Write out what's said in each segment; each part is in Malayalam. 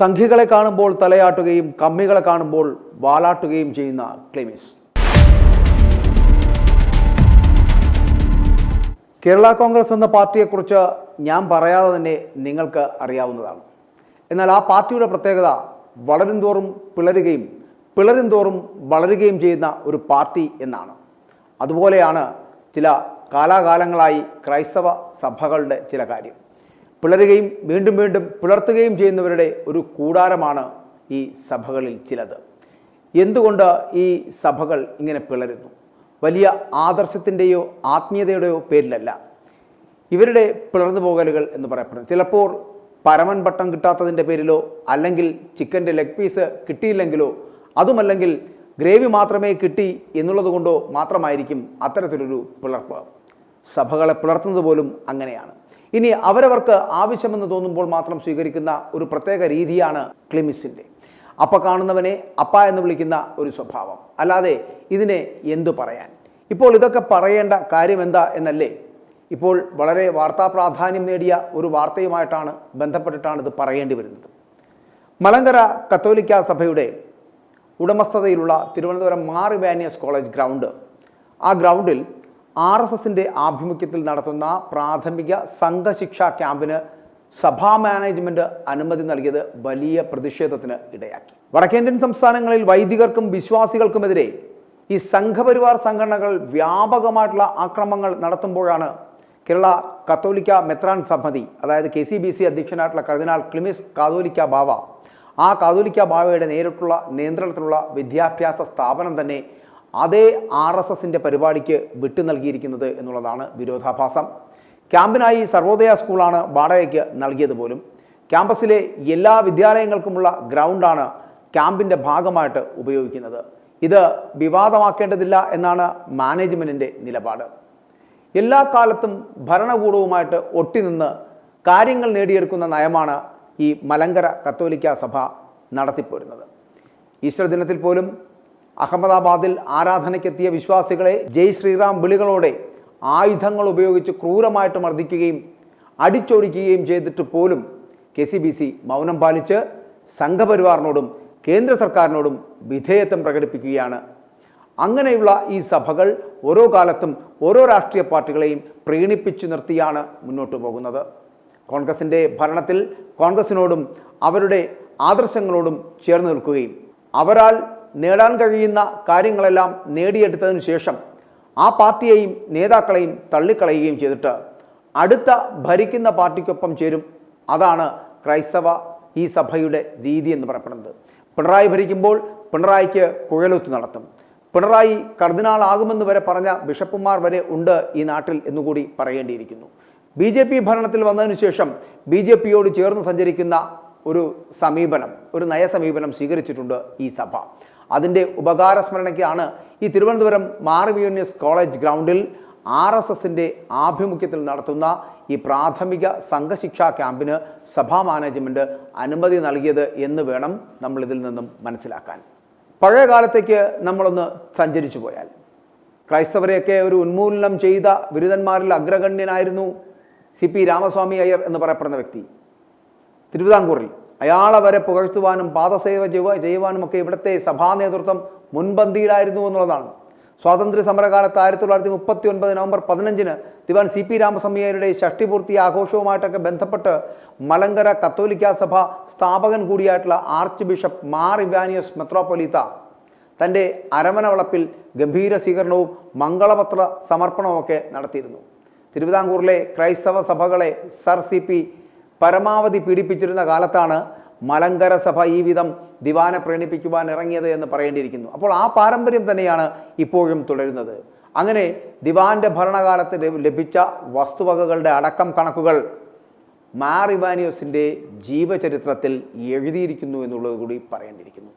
സംഘികളെ കാണുമ്പോൾ തലയാട്ടുകയും കമ്മികളെ കാണുമ്പോൾ വാലാട്ടുകയും ചെയ്യുന്ന ക്ലെമിസ്. കേരള കോൺഗ്രസ് എന്ന പാർട്ടിയെക്കുറിച്ച് ഞാൻ പറയാതെ തന്നെ നിങ്ങൾക്ക് അറിയാവുന്നതാണ്. എന്നാൽ ആ പാർട്ടിയുടെ പ്രത്യേകത വളരും തോറും പിളരുകയും പിളരും തോറും വളരുകയും ചെയ്യുന്ന ഒരു പാർട്ടി എന്നാണ്. അതുപോലെയാണ് ചില കാലാകാലങ്ങളായി ക്രൈസ്തവ സഭകളുടെ ചില കാര്യം. പിളരുകയും വീണ്ടും വീണ്ടും പിളർത്തുകയും ചെയ്യുന്നവരുടെ ഒരു കൂടാരമാണ് ഈ സഭകളിൽ ചിലത്. എന്തുകൊണ്ട് ഈ സഭകൾ ഇങ്ങനെ പിളരുന്നു? വലിയ ആദർശത്തിൻ്റെയോ ആത്മീയതയുടെയോ പേരിലല്ല ഇവരുടെ പിളർന്നു പോകലുകൾ എന്ന് പറയപ്പെടുന്നത്. ചിലപ്പോൾ പരമൻ പട്ടം കിട്ടാത്തതിൻ്റെ പേരിലോ, അല്ലെങ്കിൽ ചിക്കൻ്റെ ലെഗ് പീസ് കിട്ടിയില്ലെങ്കിലോ, അതുമല്ലെങ്കിൽ ഗ്രേവി മാത്രമേ കിട്ടി എന്നുള്ളത് കൊണ്ടോ മാത്രമായിരിക്കും അത്തരത്തിലൊരു പിളർപ്പ്. സഭകളെ പിളർത്തുന്നത് പോലും അങ്ങനെയാണ്. ഇനി അവരവർക്ക് ആവശ്യമെന്ന് തോന്നുമ്പോൾ മാത്രം സ്വീകരിക്കുന്ന ഒരു പ്രത്യേക രീതിയാണ് ക്ലെമിസിൻ്റെ. അപ്പ കാണുന്നവനെ അപ്പ എന്ന് വിളിക്കുന്ന ഒരു സ്വഭാവം. അല്ലാതെ ഇതിനെ എന്തു പറയാൻ? ഇപ്പോൾ ഇതൊക്കെ പറയേണ്ട കാര്യം എന്താ എന്നല്ലേ? ഇപ്പോൾ വളരെ വാർത്താ പ്രാധാന്യം നേടിയ ഒരു വാർത്തയുമായിട്ടാണ് ബന്ധപ്പെട്ടിട്ടാണ് ഇത് പറയേണ്ടി വരുന്നത്. മലങ്കര കത്തോലിക്ക സഭയുടെ ഉടമസ്ഥതയിലുള്ള തിരുവനന്തപുരം മാർ ഇവാനിയസ് കോളേജ് ഗ്രൗണ്ട്, ആ ഗ്രൗണ്ടിൽ RSSൻ്റെ ആഭിമുഖ്യത്തിൽ നടത്തുന്ന പ്രാഥമിക സംഘശിക്ഷാ ക്യാമ്പിന് സഭാ മാനേജ്മെൻറ്റ് അനുമതി നൽകിയത് വലിയ പ്രതിഷേധത്തിന് ഇടയാക്കി. വടക്കേന്ത്യൻ സംസ്ഥാനങ്ങളിൽ വൈദികർക്കും വിശ്വാസികൾക്കുമെതിരെ ഈ സംഘപരിവാർ സംഘടനകൾ വ്യാപകമായിട്ടുള്ള ആക്രമണങ്ങൾ നടത്തുമ്പോഴാണ് കേരള കത്തോലിക്ക മെത്രാൻ സമിതി, അതായത് KCBC അധ്യക്ഷനായിട്ടുള്ള കർദിനാൾ ക്ലിമിസ് കാതോലിക്ക ബാവ, ആ കാതോലിക്ക ബാവയുടെ നേരിട്ടുള്ള നിയന്ത്രണത്തിലുള്ള വിദ്യാഭ്യാസ സ്ഥാപനം തന്നെ അതേ RSSൻ്റെ പരിപാടിക്ക് വിട്ടു നൽകിയിരിക്കുന്നത് എന്നുള്ളതാണ് വിരോധാഭാസം. ക്യാമ്പിനായി സർവോദയ സ്കൂളാണ് വാടകയ്ക്ക് നൽകിയത് പോലും. ക്യാമ്പസിലെ എല്ലാ വിദ്യാലയങ്ങൾക്കുമുള്ള ഗ്രൗണ്ടാണ് ക്യാമ്പിൻ്റെ ഭാഗമായിട്ട് ഉപയോഗിക്കുന്നത്. ഇത് വിവാദമാക്കേണ്ടതില്ല എന്നാണ് മാനേജ്മെൻറ്റിൻ്റെ നിലപാട്. എല്ലാ കാലത്തും ഭരണകൂടവുമായിട്ട് ഒട്ടിനിന്ന് കാര്യങ്ങൾ നേടിയെടുക്കുന്ന നയമാണ് ഈ മലങ്കര കത്തോലിക്ക സഭ നടത്തിപ്പോരുന്നത്. ഈസ്റ്റർ ദിനത്തിൽ പോലും അഹമ്മദാബാദിൽ ആരാധനയ്ക്കെത്തിയ വിശ്വാസികളെ ജയ് ശ്രീറാം വിളികളോടെ ആയുധങ്ങൾ ഉപയോഗിച്ച് ക്രൂരമായിട്ട് മർദ്ദിക്കുകയും അടിച്ചോടിക്കുകയും ചെയ്തിട്ട് പോലും KCBC മൗനം പാലിച്ച് സംഘപരിവാറിനോടും കേന്ദ്ര സർക്കാരിനോടും വിധേയത്വം പ്രകടിപ്പിക്കുകയാണ്. അങ്ങനെയുള്ള ഈ സഭകൾ ഓരോ കാലത്തും ഓരോ രാഷ്ട്രീയ പാർട്ടികളെയും പ്രീണിപ്പിച്ചു നിർത്തിയാണ് മുന്നോട്ട് പോകുന്നത്. കോൺഗ്രസിൻ്റെ ഭരണത്തിൽ കോൺഗ്രസിനോടും അവരുടെ ആദർശങ്ങളോടും ചേർന്ന് നിൽക്കുകയും അവരാൽ നേടാൻ കഴിയുന്ന കാര്യങ്ങളെല്ലാം നേടിയെടുത്തതിനു ശേഷം ആ പാർട്ടിയെയും നേതാക്കളെയും തള്ളിക്കളയുകയും ചെയ്തിട്ട് അടുത്ത ഭരിക്കുന്ന പാർട്ടിക്കൊപ്പം ചേരും. അതാണ് ക്രൈസ്തവ ഈ സഭയുടെ രീതി എന്ന് പറയപ്പെടുന്നത്. പിണറായി ഭരിക്കുമ്പോൾ പിണറായിക്ക് കുഴലൂത്ത് നടത്തും. പിണറായി കർദിനാളാകുമെന്ന് വരെ പറഞ്ഞ ബിഷപ്പുമാർ വരെ ഉണ്ട് ഈ നാട്ടിൽ എന്നുകൂടി പറയേണ്ടിയിരിക്കുന്നു. BJP ഭരണത്തിൽ വന്നതിന് ശേഷം BJPയോട് ചേർന്ന് സഞ്ചരിക്കുന്ന ഒരു സമീപനം, ഒരു നയസമീപനം സ്വീകരിച്ചിട്ടുണ്ട് ഈ സഭ. അതിൻ്റെ ഉപകാരസ്മരണയ്ക്കാണ് ഈ തിരുവനന്തപുരം മാർ ഇവാനിയസ് കോളേജ് ഗ്രൗണ്ടിൽ RSSൻ്റെ ആഭിമുഖ്യത്തിൽ നടത്തുന്ന ഈ പ്രാഥമിക സംഘശിക്ഷാ ക്യാമ്പിന് സഭാ മാനേജ്മെൻറ്റ് അനുമതി നൽകിയത് എന്ന് വേണം നമ്മളിതിൽ നിന്നും മനസ്സിലാക്കാൻ. പഴയ കാലത്തേക്ക് നമ്മളൊന്ന് സഞ്ചരിച്ചു പോയാൽ ക്രൈസ്തവരെയൊക്കെ ഒരു ഉന്മൂലനം ചെയ്ത ബിരുദന്മാരിൽ അഗ്രഗണ്യനായിരുന്നു CP രാമസ്വാമി അയ്യർ എന്ന് പറയപ്പെടുന്ന വ്യക്തി. തിരുവിതാംകൂറിൽ അയാളെ വരെ പുകഴ്ത്തുവാനും പാദസേവ ചെയ്യുവാനും ഒക്കെ ഇവിടുത്തെ സഭാ നേതൃത്വം മുൻപന്തിയിലായിരുന്നു എന്നുള്ളതാണ്. സ്വാതന്ത്ര്യ സമരകാലത്ത് 1939 നവംബർ 15 ദിവാൻ CP രാമസ്വാമി അയ്യരുടെ ഷഷ്ടിപൂർത്തി ആഘോഷവുമായിട്ടൊക്കെ ബന്ധപ്പെട്ട് മലങ്കര കത്തോലിക്ക സഭ സ്ഥാപകൻ കൂടിയായിട്ടുള്ള ആർച്ച് ബിഷപ്പ് മാർ ഇവാനിയസ് മെത്രോപ്പൊലീത്ത തൻ്റെ അരമന വളപ്പിൽ ഗംഭീര സ്വീകരണവും മംഗളപത്ര സമർപ്പണവും ഒക്കെ നടത്തിയിരുന്നു. തിരുവിതാംകൂറിലെ ക്രൈസ്തവ സഭകളെ സർ CP പരമാവധി പീഡിപ്പിച്ചിരുന്ന കാലത്താണ് മലങ്കര സഭ ഈ വിധം ദിവാനെ പ്രീണിപ്പിക്കുവാൻ ഇറങ്ങിയത് എന്ന് പറയേണ്ടിയിരിക്കുന്നു. അപ്പോൾ ആ പാരമ്പര്യം തന്നെയാണ് ഇപ്പോഴും തുടരുന്നത്. അങ്ങനെ ദിവാൻ്റെ ഭരണകാലത്ത് ലഭിച്ച വസ്തുവകകളുടെ അടക്കം കണക്കുകൾ മാർ ഇവാനിയസിൻ്റെ ജീവചരിത്രത്തിൽ എഴുതിയിരിക്കുന്നു എന്നുള്ളത് കൂടി പറയേണ്ടിയിരിക്കുന്നു.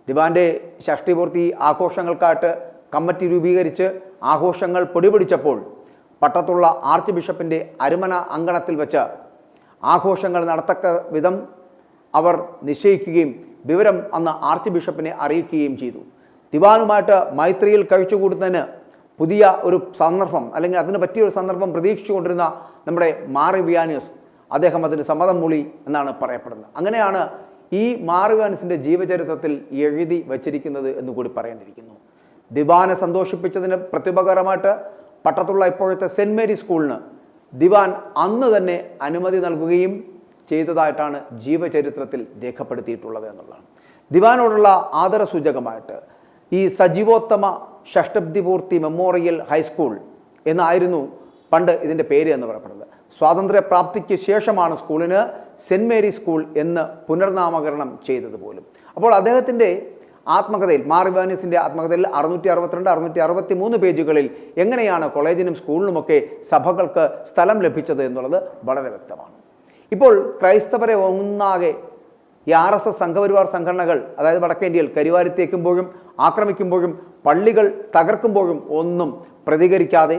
ദിവാൻ്റെ ഷഷ്ടിപൂർത്തി ആഘോഷങ്ങൾക്കായിട്ട് കമ്മിറ്റി രൂപീകരിച്ച് ആഘോഷങ്ങൾ പൊടിപിടിച്ചപ്പോൾ പട്ടത്തുള്ള ആർച്ച് ബിഷപ്പിൻ്റെ അരമന അങ്കണത്തിൽ വെച്ച് ആഘോഷങ്ങൾ നടത്തക്ക വിധം അവർ നിശ്ചയിക്കുകയും വിവരം അന്ന് ആർച്ച് ബിഷപ്പിനെ അറിയിക്കുകയും ചെയ്തു. ദിവാനുമായിട്ട് മൈത്രിയിൽ കഴിച്ചുകൂടുന്നതിന് പുതിയ ഒരു സന്ദർഭം, അല്ലെങ്കിൽ അതിന് പറ്റിയൊരു സന്ദർഭം പ്രതീക്ഷിച്ചുകൊണ്ടിരുന്ന നമ്മുടെ മാർ ഇവാനിയസ് അദ്ദേഹം അതിന് സമ്മതം മൂളി എന്നാണ് പറയപ്പെടുന്നത്. അങ്ങനെയാണ് ഈ മാർ ഇവാനിസിൻ്റെ ജീവചരിത്രത്തിൽ എഴുതി വച്ചിരിക്കുന്നത് എന്ന് കൂടി പറയേണ്ടിയിരിക്കുന്നു. ദിവാനെ സന്തോഷിപ്പിച്ചതിന് പ്രത്യുപകാരമായിട്ട് പട്ടത്തുള്ള ഇപ്പോഴത്തെ സെൻറ് മേരി സ്കൂളിന് ദിവാൻ അന്ന് തന്നെ അനുമതി നൽകുകയും ചെയ്തതായിട്ടാണ് ജീവചരിത്രത്തിൽ രേഖപ്പെടുത്തിയിട്ടുള്ളത് എന്നുള്ളതാണ്. ദിവാനോടുള്ള ആദരസൂചകമായിട്ട് ഈ സജീവോത്തമ ഷഷ്ടബ്ദി പൂർത്തി മെമ്മോറിയൽ ഹൈസ്കൂൾ എന്നായിരുന്നു പണ്ട് ഇതിൻ്റെ പേര് എന്ന് പറയപ്പെടുന്നത്. സ്വാതന്ത്ര്യപ്രാപ്തിക്ക് ശേഷമാണ് സ്കൂളിന് സെൻറ് മേരി സ്കൂൾ എന്ന് പുനർനാമകരണം ചെയ്തത് പോലും. അപ്പോൾ അദ്ദേഹത്തിൻ്റെ ആത്മകഥയിൽ, മാർ ഇവാനിസിൻ്റെ ആത്മകഥയിൽ 662, 663 പേജുകളിൽ എങ്ങനെയാണ് കോളേജിനും സ്കൂളിനുമൊക്കെ സഭകൾക്ക് സ്ഥലം ലഭിച്ചത് എന്നുള്ളത് വളരെ വ്യക്തമാണ്. ഇപ്പോൾ ക്രൈസ്തവരെ ഒന്നാകെ ഈ RSS സംഘപരിവാർ സംഘടനകൾ, അതായത് വടക്കേ ഇന്ത്യയിൽ കരിവാരിത്തേക്കുമ്പോഴും ആക്രമിക്കുമ്പോഴും പള്ളികൾ തകർക്കുമ്പോഴും ഒന്നും പ്രതികരിക്കാതെ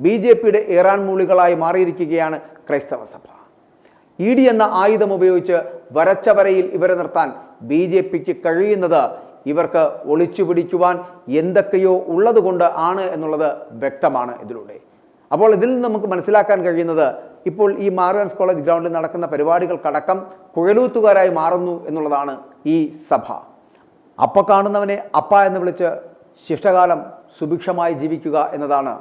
BJPയുടെ ഇറാൻ മൂളികളായി മാറിയിരിക്കുകയാണ് ക്രൈസ്തവ സഭ. ED എന്ന ആയുധം ഉപയോഗിച്ച് വരച്ച വരയിൽ ഇവരെ നിർത്താൻ BJPക്ക് കഴിയുന്നത് ഇവർക്ക് ഒളിച്ചു പിടിക്കുവാൻ എന്തൊക്കെയോ ഉള്ളതുകൊണ്ട് ആണ് എന്നുള്ളത് വ്യക്തമാണ് ഇതിലൂടെ. അപ്പോൾ ഇതിൽ നിന്ന് നമുക്ക് മനസ്സിലാക്കാൻ കഴിയുന്നത് ഇപ്പോൾ ഈ മാർ ഇവാനിസ് കോളേജ് ഗ്രൗണ്ടിൽ നടക്കുന്ന പരിപാടികൾക്കടക്കം കുഴലൂത്തുകാരായി മാറുന്നു എന്നുള്ളതാണ് ഈ സഭ. അപ്പ കാണുന്നവനെ അപ്പ എന്ന് വിളിച്ച് ശിഷ്ടകാലം സുഭിക്ഷമായി ജീവിക്കുക എന്നതാണ്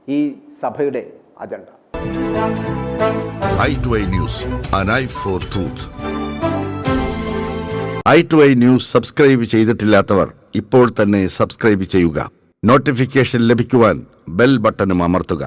ഈ സഭയുടെ അജണ്ട. i2i News, an eye for truth. i2i News subscribe ചെയ്തിട്ടില്ലാത്തവർ ഇപ്പോൾ തന്നെ സബ്സ്ക്രൈബ് ചെയ്യുക. നോട്ടിഫിക്കേഷൻ ലഭിക്കുവാൻ ബെൽ ബട്ടണും അമർത്തുക.